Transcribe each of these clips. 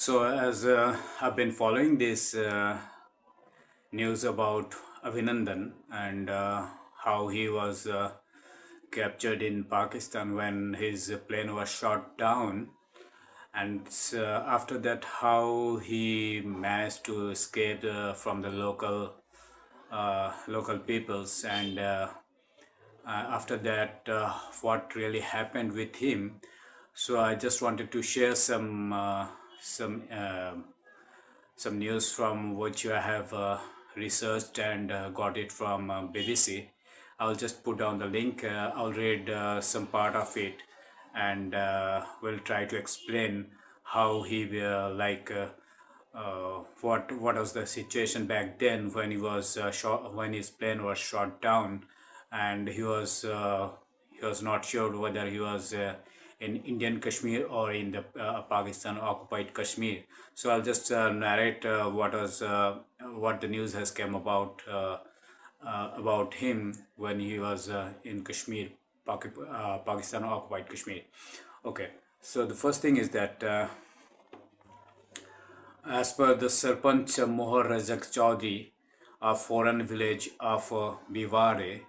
So, as I've been following this news about Abhinandan and how he was captured in Pakistan when his plane was shot down, and after that, how he managed to escape from the local peoples, and after that, what really happened with him. So, I just wanted to share some. Some news from which I have researched and got it from BBC. I'll just put down the link. I'll read some part of it, and we'll try to explain how he what was the situation back then when he was shot, when his plane was shot down, and he was not sure whether he was in Indian Kashmir or in the Pakistan occupied Kashmir. So I'll just narrate what the news has come about him when he was in Kashmir, Pakistan occupied Kashmir. Okay, so the first thing is that as per the Sarpanch Mohar Razak Chaudhry of foreign village of Biware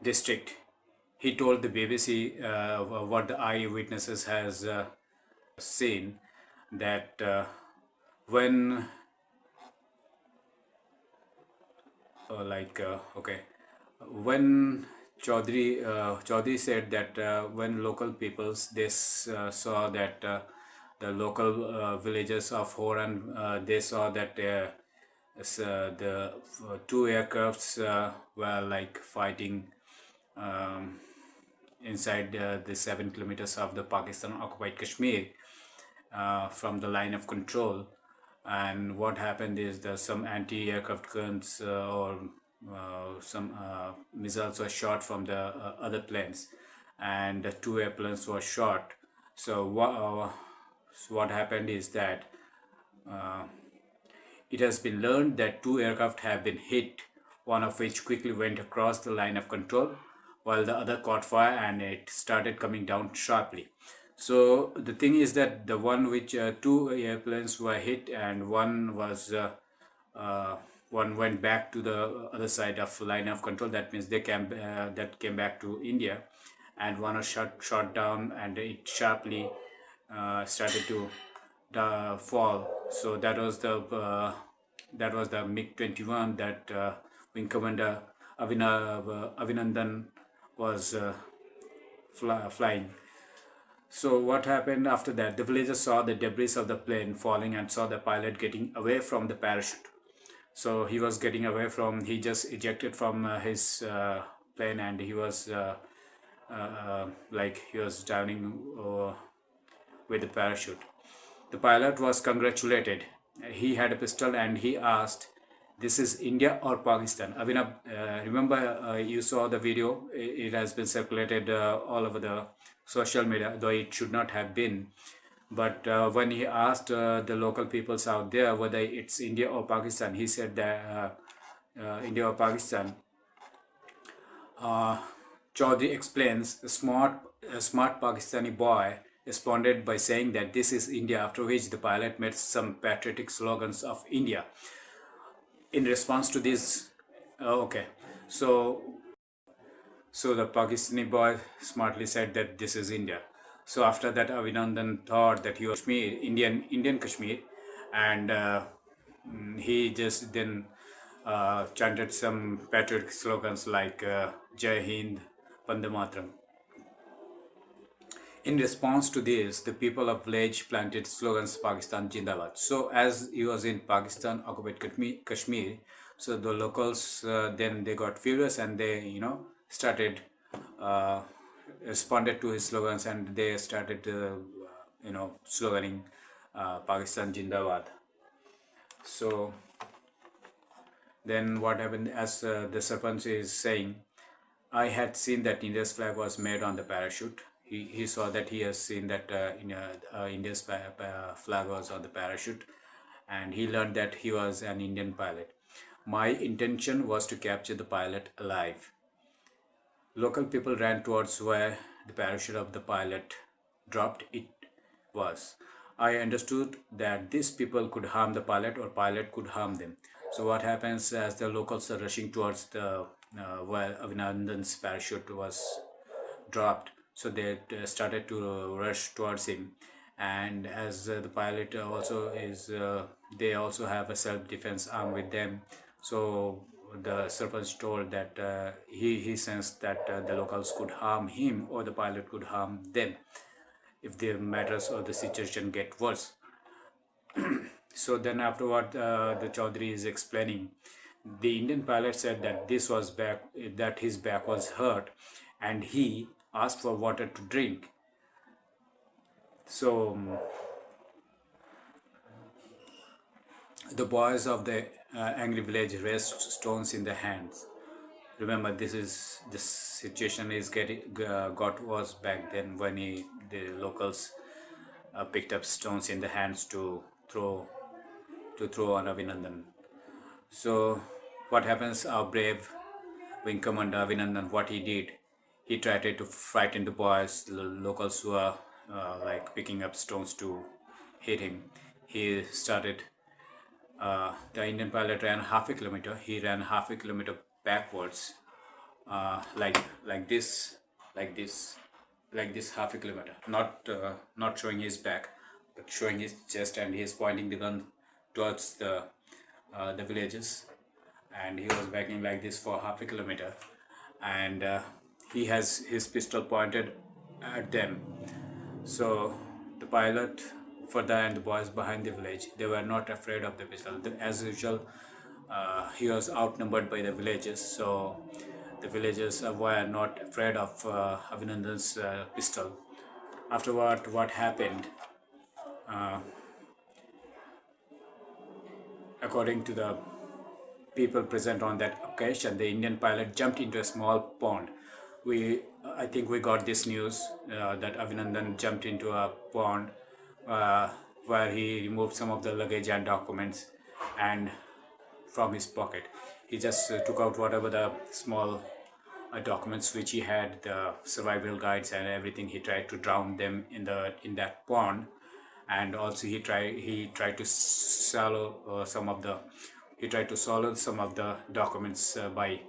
district, he told the BBC what the eyewitnesses has seen, that when okay, when Chaudhry said that when local peoples saw that the local villagers of Horan, they saw that the two aircrafts were like fighting um, inside the 7 kilometers of the Pakistan occupied Kashmir from the line of control. And what happened is that some anti-aircraft guns or some missiles were shot from the other planes, and the two airplanes were shot. So what happened is that uh, it has been learned that two aircraft have been hit, one of which quickly went across the line of control, while the other caught fire and it started coming down sharply. So the thing is that the one which two airplanes were hit, and uh, one went back to the other side of line of control. That means that came back to India, and one was shot down, and it sharply started to fall. So that was the MiG-21 that Wing Commander Abhinandan was flying. So what happened after that? The villagers saw the debris of the plane falling and saw the pilot getting away from the parachute. So he was getting away from, he just ejected from his plane, and he was like he was downing with the parachute. The pilot was congratulated. He had a pistol and he asked, "This is India or Pakistan?" Abhinav, remember you saw the video? It has been circulated all over the social media, though it should not have been. But when he asked the local peoples out there whether it's India or Pakistan, he said that India or Pakistan. Uh, Chaudhry explains, a smart Pakistani boy responded by saying that this is India, after which the pilot made some patriotic slogans of India. In response to this, okay, so the Pakistani boy smartly said that this is India. So after that, Abhinandan thought that he was Kashmir, Indian Kashmir, and he just then chanted some patriotic slogans like Jai Hind, Vande Mataram. In response to this, the people of village planted slogans Pakistan Jindabad. So as he was in Pakistan occupied Kashmir, so the locals then they got furious, and they started uh, responded to his slogans, and they started sloganing Pakistan Jindabad. So then what happened, as the Sarpanch is saying, I had seen that India's flag was made on the parachute. He saw that, he has seen that India's flag was on the parachute, and he learned that he was an Indian pilot. My intention was to capture the pilot alive. Local people ran towards where the parachute of the pilot dropped. It was. I understood that these people could harm the pilot or pilot could harm them. So what happens as the locals are rushing towards the where Abhinandan's parachute was dropped, so they started to rush towards him. And as the pilot also is they also have a self-defense arm with them. So the serpent told that he sensed that the locals could harm him or the pilot could harm them if the matters or the situation get worse. So then afterward, the Chaudhary is explaining. The Indian pilot said that this was back, that his back was hurt, and he asked for water to drink. So the boys of the angry village raised stones in their hands. Remember, this situation is getting got worse back then when the locals picked up stones in the hands to throw on Abhinandan. So what happens? Our brave Wing Commander Abhinandan, what he did, he tried to frighten the boys, the locals who are like picking up stones to hit him. He started. The Indian pilot ran half a kilometer. He ran half a kilometer backwards, like this, like this, like this half a kilometer. Not showing his back, but showing his chest, and he is pointing the gun towards the villages, and he was backing like this for half a kilometer, and he has his pistol pointed at them. So the pilot further and the boys behind the village, they were not afraid of the pistol. As usual, he was outnumbered by the villagers, so the villagers were not afraid of Abhinandan's pistol. Afterward, what happened? Uh, According to the people present on that occasion, the Indian pilot jumped into a small pond. I think we got this news that Abhinandan jumped into a pond uh, where he removed some of the luggage and documents, and from his pocket, he just took out whatever the small documents which he had, the survival guides and everything. He tried to drown them in that pond, and also he tried to swallow some of the he tried to swallow some of the documents by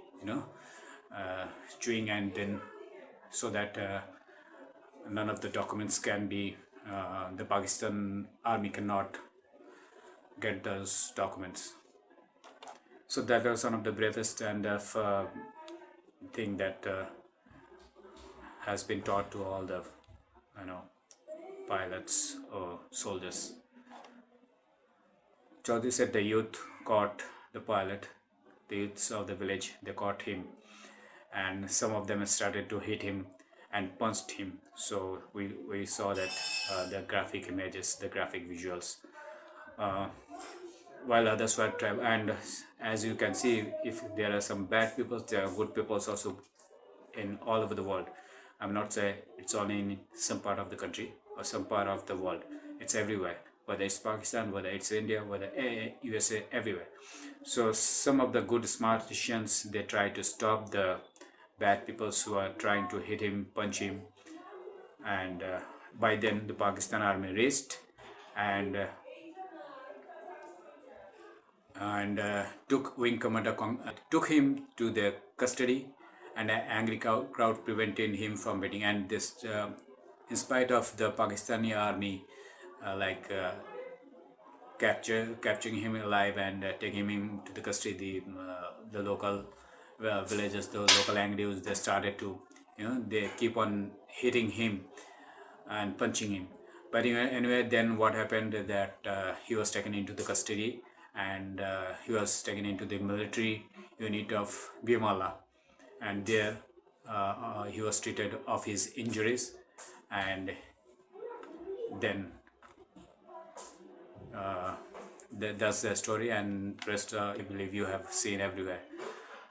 chewing, and then so that none of the documents can be the Pakistan army cannot get those documents. So that was one of the bravest and thing that has been taught to all the pilots or soldiers. Chaudhary said the youth caught the pilot, the youths of the village, they caught him, and some of them started to hit him and punched him. So we saw that the graphic images, the graphic visuals, while others were travel. And as you can see, if there are some bad people, there are good people also in all over the world. I'm not saying it's only in some part of the country or some part of the world. It's everywhere, whether it's Pakistan, whether it's India, whether USA, everywhere. So some of the good smart decisions, they try to stop the bad people who are trying to hit him, punch him, and by then the Pakistan army reached and took wing commander took him to their custody, and an angry crowd prevented him from waiting. And this, in spite of the Pakistani army, like capturing him alive and taking him to the custody, the local villagers, the local Anglos, they started to, they keep on hitting him and punching him. But anyway, then what happened is that he was taken into the custody, and he was taken into the military unit of Bhimala, and there he was treated of his injuries, and then that's the story, and rest I believe you have seen everywhere.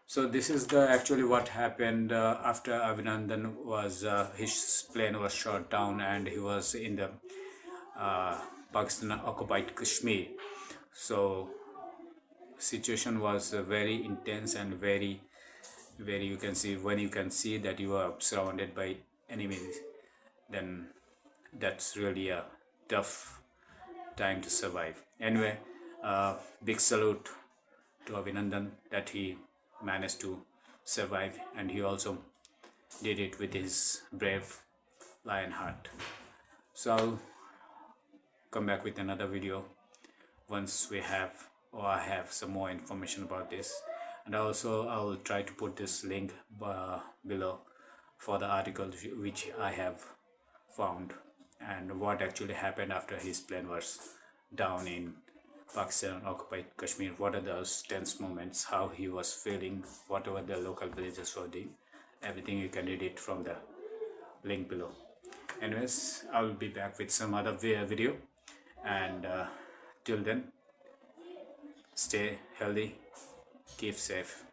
So this is the actually what happened after Abhinandan was his plane was shot down, and he was in the Pakistan occupied Kashmir. So situation was very intense and very you can see, when you can see that you are surrounded by enemies, then that's really a tough time to survive. Anyway, big salute to Abhinandan that he managed to survive, and he also did it with his brave lion heart. So I'll come back with another video once we have, or I have some more information about this, and also I'll try to put this link below for the article which I have found, and what actually happened after his plane was down in Pakistan occupied Kashmir. What are those tense moments, how he was feeling, whatever the local villagers were doing, everything you can read it from the link below. Anyways, I will be back with some other video, and till then, stay healthy, keep safe.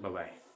Bye bye.